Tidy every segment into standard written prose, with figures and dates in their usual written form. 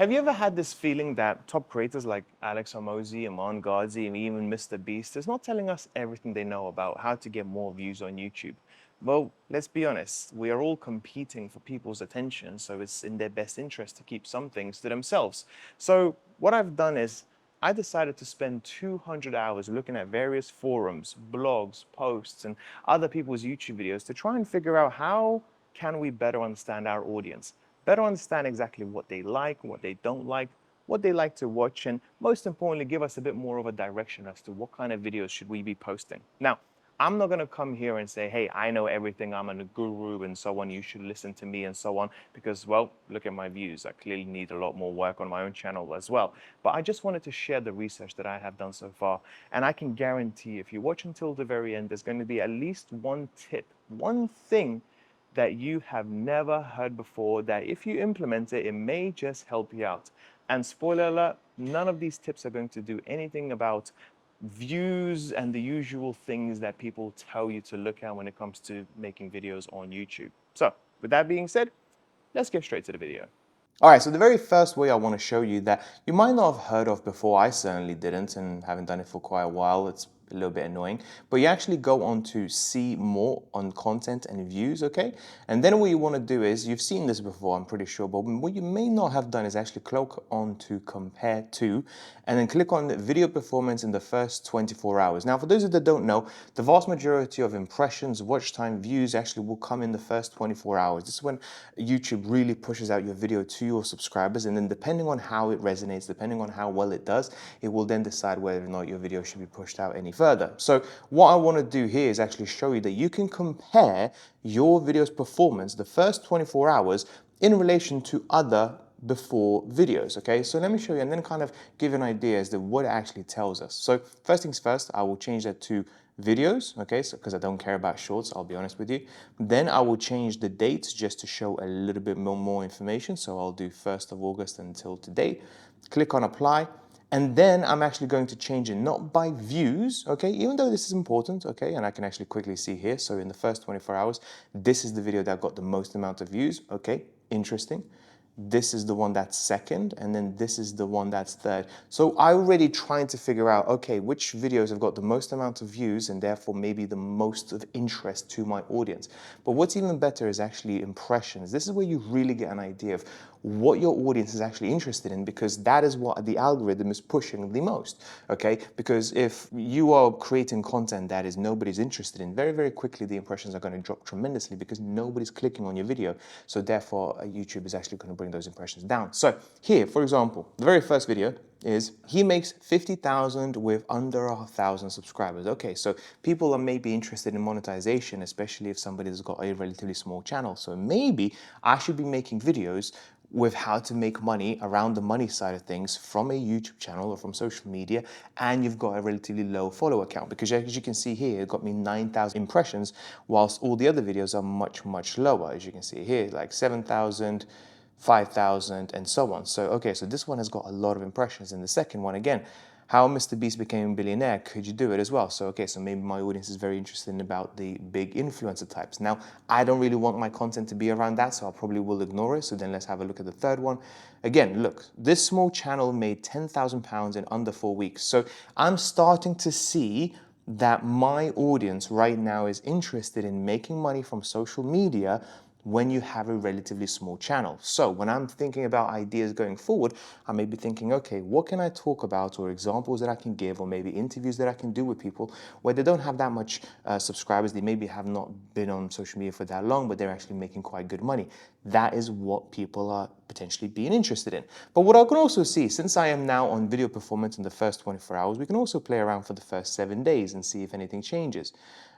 Have you ever had this feeling that top creators like Alex Hormozy, Iman Ghazi, and even Mr. Beast is not telling us everything they know about how to get more views on YouTube? Well, let's be honest, we are all competing for people's attention, so it's in their best interest to keep some things to themselves. So what I've done is I decided to spend 200 hours looking at various forums, blogs, posts, and other people's YouTube videos to try and figure out how can we better understand our audience, better understand exactly what they like, what they don't like, what they like to watch, and most importantly, give us a bit more of a direction as to what kind of videos should we be posting. Now, I'm not going to come here and say, hey, I know everything, I'm a guru and so on, you should listen to me and so on, because, well, look at my views. I clearly need a lot more work on my own channel as well. But I just wanted to share the research that I have done so far. And I can guarantee if you watch until the very end, there's going to be at least one tip, one thing that you have never heard before that if you implement it, it may just help you out. And spoiler alert, none of these tips are going to do anything about views and the usual things that people tell you to look at when it comes to making videos on YouTube. So with that being said, let's get straight to the video. All right, so the very first way I want to show you that you might not have heard of before, I certainly didn't and haven't done it for quite a while, it's a little bit annoying, but you actually go on to see more on content and views, okay? And then what you want to do is, you've seen this before, I'm pretty sure, but what you may not have done is actually click on to compare to, and then click on video performance in the first 24 hours. Now, for those that don't know, the vast majority of impressions, watch time, views actually will come in the first 24 hours. This is when YouTube really pushes out your video to your subscribers, and then depending on how it resonates, depending on how well it does, it will then decide whether or not your video should be pushed out any further. So what I want to do here is actually show you that you can compare your video's performance the first 24 hours in relation to other before videos, okay? So let me show you and then kind of give you an idea as to what it actually tells us. So first things first, I will change that to videos, okay, so because I don't care about shorts, I'll be honest with you. Then I will change the dates just to show a little bit more information. So I'll do 1st of August until today. Click on apply. And then I'm actually going to change it not by views, okay, even though this is important, okay, and I can actually quickly see here. So in the first 24 hours, this is the video that got the most amount of views, okay, interesting. This is the one that's second, and then this is the one that's third. So I'm already trying to figure out, okay, which videos have got the most amount of views and therefore maybe the most of interest to my audience. But what's even better is actually impressions. This is where you really get an idea of what your audience is actually interested in, because that is what the algorithm is pushing the most, okay? Because if you are creating content that is nobody's interested in, very, very quickly the impressions are going to drop tremendously because nobody's clicking on your video. So therefore, YouTube is actually going to bring those impressions down. So here, for example, the very first video is he makes 50,000 with under 1,000 subscribers. Okay, so people are maybe interested in monetization, especially if somebody's got a relatively small channel. So maybe I should be making videos with how to make money around the money side of things from a YouTube channel or from social media, and you've got a relatively low follower count, because as you can see here, it got me 9,000 impressions, whilst all the other videos are much, much lower. As you can see here, like 7,000, 5,000, and so on. So, okay, so this one has got a lot of impressions. And the second one, again, how Mr. Beast became a billionaire, could you do it as well? So, okay, so maybe my audience is very interested in about the big influencer types. Now, I don't really want my content to be around that, so I probably will ignore it. So then let's have a look at the third one. Again, look, this small channel made £10,000 in under 4 weeks. So I'm starting to see that my audience right now is interested in making money from social media when you have a relatively small channel. So when I'm thinking about ideas going forward, I may be thinking, okay, what can I talk about, or examples that I can give, or maybe interviews that I can do with people where they don't have that much subscribers, they maybe have not been on social media for that long, but they're actually making quite good money. That is what people are potentially being interested in. But what I can also see, since I am now on video performance in the first 24 hours, we can also play around for the first 7 days and see if anything changes.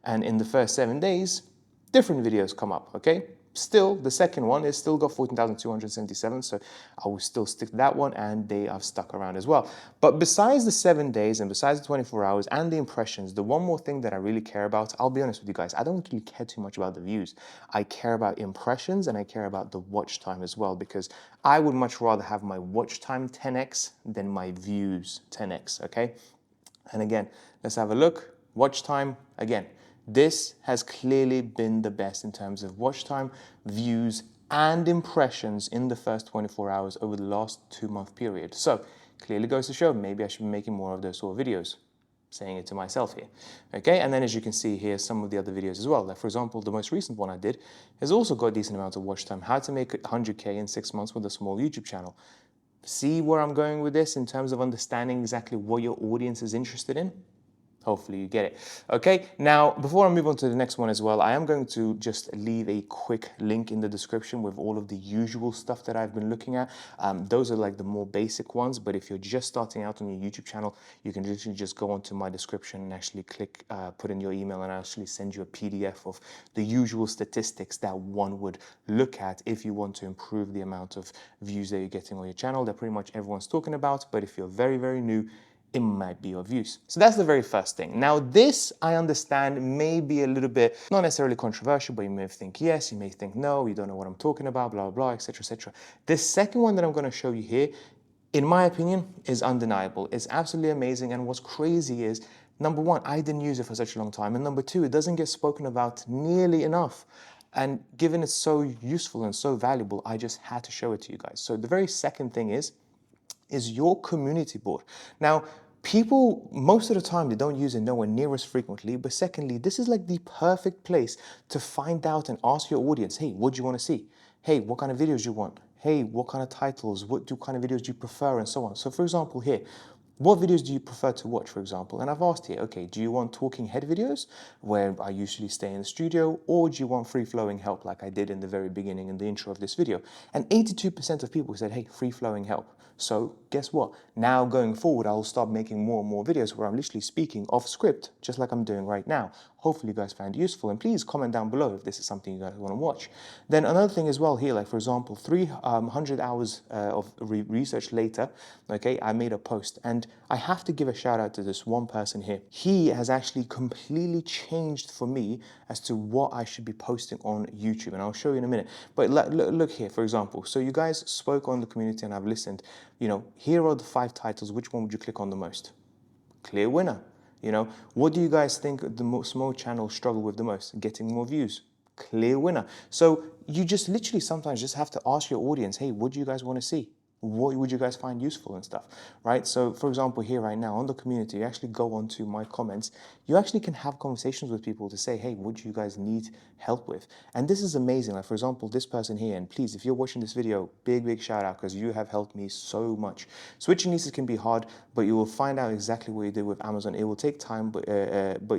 And in the first 7 days, different videos come up, okay? Still, the second one is still got 14,277, so I will still stick to that one, and they have stuck around as well. But besides the 7 days and besides the 24 hours and the impressions, the one more thing that I really care about, I'll be honest with you guys, I don't really care too much about the views. I care about impressions and I care about the watch time as well, because I would much rather have my watch time 10x than my views 10x, okay? And again, let's have a look. Watch time, again, this has clearly been the best in terms of watch time, views, and impressions in the first 24 hours over the last 2-month period. So clearly goes to show maybe I should be making more of those sort of videos. Saying it to myself here. Okay, and then as you can see here, some of the other videos as well. Like for example, the most recent one I did has also got a decent amount of watch time. How to make 100K in 6 months with a small YouTube channel. See where I'm going with this in terms of understanding exactly what your audience is interested in? Hopefully you get it. Okay, now before I move on to the next one as well, I am going to just leave a quick link in the description with all of the usual stuff that I've been looking at. Those are like the more basic ones, but if you're just starting out on your YouTube channel, you can literally just go onto my description and actually click, put in your email, and I'll actually send you a PDF of the usual statistics that one would look at if you want to improve the amount of views that you're getting on your channel that pretty much everyone's talking about. But if you're very, very new, it might be of use. So that's the very first thing. Now this, I understand, may be a little bit, not necessarily controversial, but you may think yes, you may think no, you don't know what I'm talking about, blah, blah, blah, etc., etc. The second one that I'm gonna show you here, in my opinion, is undeniable. It's absolutely amazing, and what's crazy is, number one, I didn't use it for such a long time, and number two, it doesn't get spoken about nearly enough. And given it's so useful and so valuable, I just had to show it to you guys. So the very second thing is your community board. Now, people, most of the time, they don't use it nowhere near as frequently, but secondly, this is like the perfect place to find out and ask your audience, hey, what do you want to see? Hey, what kind of videos do you want? Hey, what kind of titles? What kind of videos do you prefer? And so on. So for example here, what videos do you prefer to watch, for example? And I've asked here, okay, do you want talking head videos where I usually stay in the studio, or do you want free-flowing help like I did in the very beginning in the intro of this video? And 82% of people said, hey, free-flowing help. So guess what? Now going forward, I'll start making more and more videos where I'm literally speaking off script, just like I'm doing right now. Hopefully you guys find it useful, and please comment down below if this is something you guys want to watch. Then another thing as well here, like for example, 300 hours of research later, okay, I made a post, and I have to give a shout out to this one person here. He has actually completely changed for me as to what I should be posting on YouTube, and I'll show you in a minute. But look here, for example, so you guys spoke on the community and I've listened. You know, here are the 5 titles. Which one would you click on the most? Clear winner. You know, what do you guys think the small channels struggle with the most? Getting more views. Clear winner. So you just literally sometimes just have to ask your audience, hey, what do you guys want to see? What would you guys find useful and stuff, right? So for example, here right now on the community, you actually go onto my comments, you actually can have conversations with people to say, hey, what do you guys need help with? And this is amazing. Like for example, this person here, and please, if you're watching this video, big shout out, because you have helped me so much. Switching nieces can be hard, but you will find out exactly what you did with Amazon. It will take time, but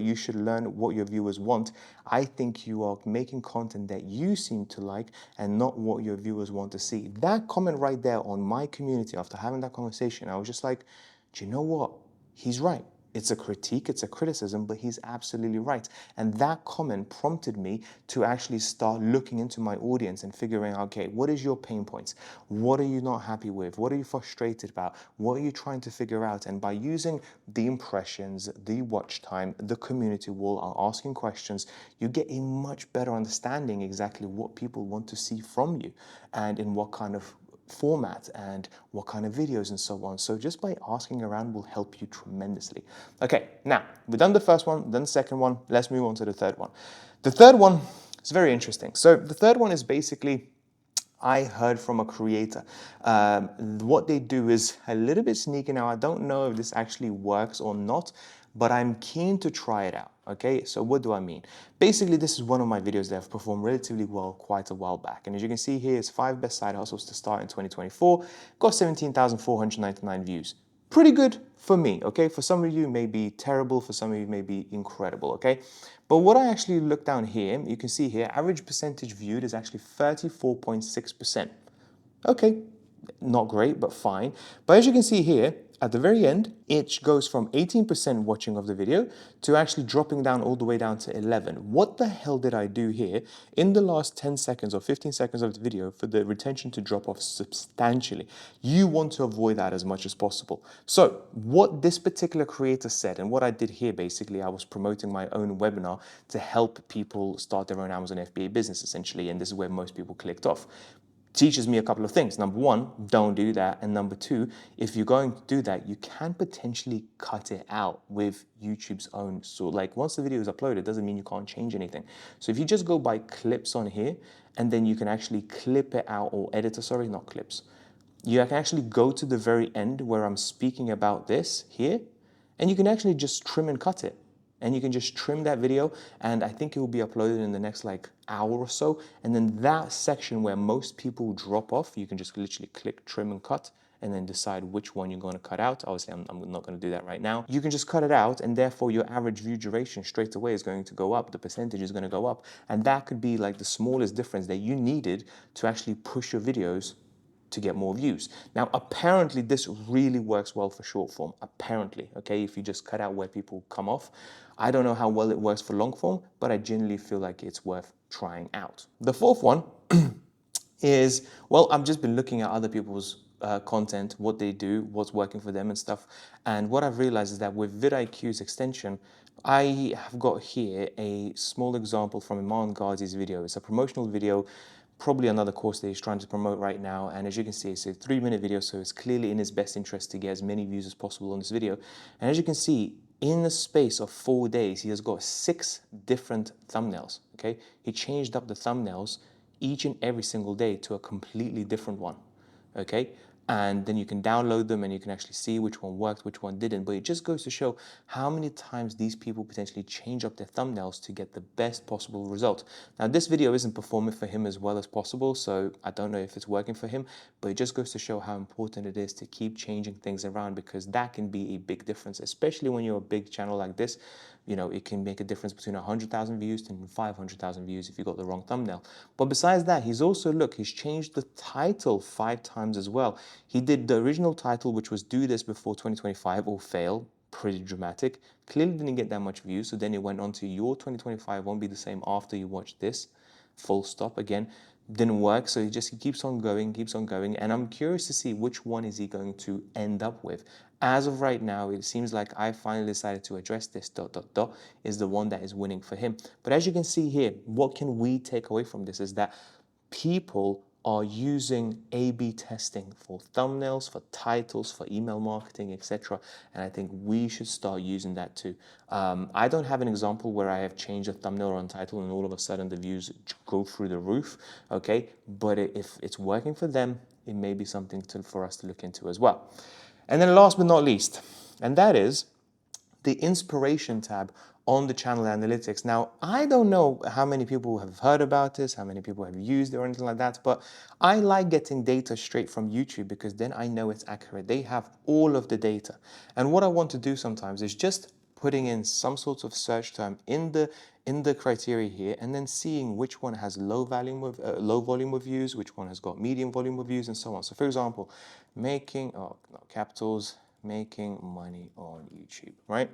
you should learn what your viewers want. I think you are making content that you seem to like and not what your viewers want to see. That comment right there on my community, after having that conversation, I was just like, do you know what? He's right. It's a critique, it's a criticism, but he's absolutely right. And that comment prompted me to actually start looking into my audience and figuring out, okay, what is your pain points? What are you not happy with? What are you frustrated about? What are you trying to figure out? And by using the impressions, the watch time, the community wall, asking questions, you get a much better understanding exactly what people want to see from you and in what kind of format and what kind of videos and so on. So just by asking around will help you tremendously. Okay, now we've done the first one, done the second one. Let's move on to the third one. The third one is very interesting. So the third one is basically, I heard from a creator. What they do is a little bit sneaky. Now, I don't know if this actually works or not, but I'm keen to try it out. Okay, so what do I mean? Basically, this is one of my videos that have performed relatively well quite a while back. And as you can see here, it's 5 best side hustles to start in 2024. Got 17,499 views. Pretty good for me, okay? For some of you, it may be terrible. For some of you, it may be incredible, okay? But what I actually look down here, you can see here, average percentage viewed is actually 34.6%. Okay, not great, but fine. But as you can see here, at the very end, it goes from 18% watching of the video to actually dropping down all the way down to 11. What the hell did I do here in the last 10 seconds or 15 seconds of the video for the retention to drop off substantially? You want to avoid that as much as possible. So what this particular creator said, and what I did here, basically, I was promoting my own webinar to help people start their own Amazon FBA business, essentially, and this is where most people clicked off. teaches me a couple of things. Number one, don't do that. And number two, if you're going to do that, you can potentially cut it out with YouTube's own. So like once the video is uploaded, it doesn't mean you can't change anything. So if you just go by clips on here, and then you can actually clip it out, or editor, sorry, not clips. You can actually go to the very end where I'm speaking about this here, and you can actually just trim and cut it. And you can just trim that video, and I think it will be uploaded in the next like hour or so. And then that section where most people drop off, you can just literally click trim and cut, and then decide which one you're going to cut out. Obviously, I'm not going to do that right now. You can just cut it out, and therefore your average view duration straight away is going to go up. The percentage is going to go up. And that could be like the smallest difference that you needed to actually push your videos to get more views. Now, apparently this really works well for short form, apparently, okay? If you just cut out where people come off. I don't know how well it works for long form, but I genuinely feel like it's worth trying out. The fourth one is, well, I've just been looking at other people's content, what they do, what's working for them and stuff. And what I've realized is that with vidIQ's extension, I have got here a small example from Iman Ghazi's video. It's a promotional video, probably another course that he's trying to promote right now. And as you can see, it's a 3-minute video, so it's clearly in his best interest to get as many views as possible on this video. And as you can see, in the space of 4 days, he has got 6 different thumbnails, okay? He changed up the thumbnails each and every single day to a completely different one, okay? And then you can download them and you can actually see which one worked, which one didn't. But it just goes to show how many times these people potentially change up their thumbnails to get the best possible result. Now, this video isn't performing for him as well as possible, so I don't know if it's working for him, but it just goes to show how important it is to keep changing things around, because that can be a big difference, especially when you're a big channel like this. You know, it can make a difference between 100,000 views to 500,000 views if you got the wrong thumbnail. But besides that, he's also, look, he's changed the title 5 times as well. He did the original title, which was Do This Before 2025 or Fail. Pretty dramatic. Clearly didn't get that much views. So then it went on to Your 2025 won't be the same after you watch this. Full stop. Again, didn't work. So he keeps on going. And I'm curious to see which one is he going to end up with. As of right now, it seems like I finally decided to address this ... is the one that is winning for him. But as you can see here, what can we take away from this is that people are using A/B testing for thumbnails, for titles, for email marketing, etc. And I think we should start using that too. I don't have an example where I have changed a thumbnail or a title and all of a sudden the views go through the roof, okay? But if it's working for them, it may be something for us to look into as well. And then last but not least, and that is the inspiration tab on the channel analytics. Now, I don't know how many people have heard about this, how many people have used it or anything like that, but I like getting data straight from YouTube because then I know it's accurate. They have all of the data. And what I want to do sometimes is just putting in some sort of search term in the criteria here, and then seeing which one has low volume of views, which one has got medium volume of views, and so on. So for example, making money on YouTube, right?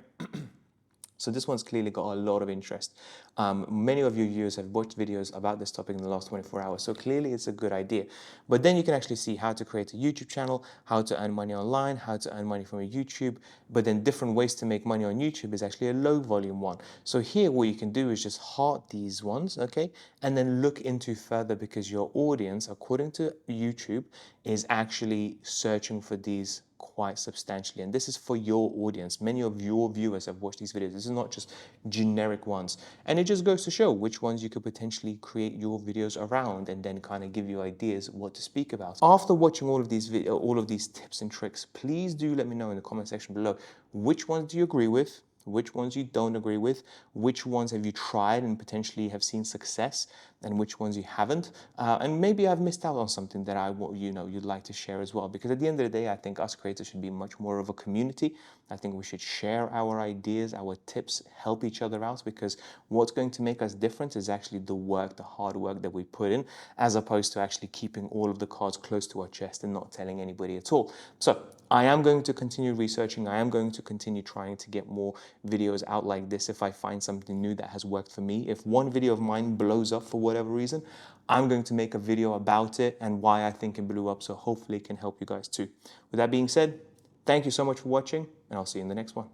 So this one's clearly got a lot of interest. Many of your viewers have watched videos about this topic in the last 24 hours, so clearly it's a good idea. But then you can actually see how to create a YouTube channel, how to earn money online, how to earn money from your YouTube, but then different ways to make money on YouTube is actually a low volume one. So here what you can do is just heart these ones, okay? And then look into further, because your audience, according to YouTube, is actually searching for these quite substantially, and this is for your audience. Many of your viewers have watched these videos. This is not just generic ones, and it just goes to show which ones you could potentially create your videos around, and then kind of give you ideas what to speak about. After watching all of these tips and tricks, please do let me know in the comment section below which ones do you agree with, which ones you don't agree with, which ones have you tried and potentially have seen success, and which ones you haven't. And maybe I've missed out on something that you'd like to share as well. Because at the end of the day, I think us creators should be much more of a community. I think we should share our ideas, our tips, help each other out, because what's going to make us different is actually the work, the hard work that we put in, as opposed to actually keeping all of the cards close to our chest and not telling anybody at all. So I am going to continue researching. I am going to continue trying to get more videos out like this if I find something new that has worked for me. If one video of mine blows up for whatever reason, I'm going to make a video about it and why I think it blew up, so hopefully it can help you guys too. With that being said, thank you so much for watching, and I'll see you in the next one.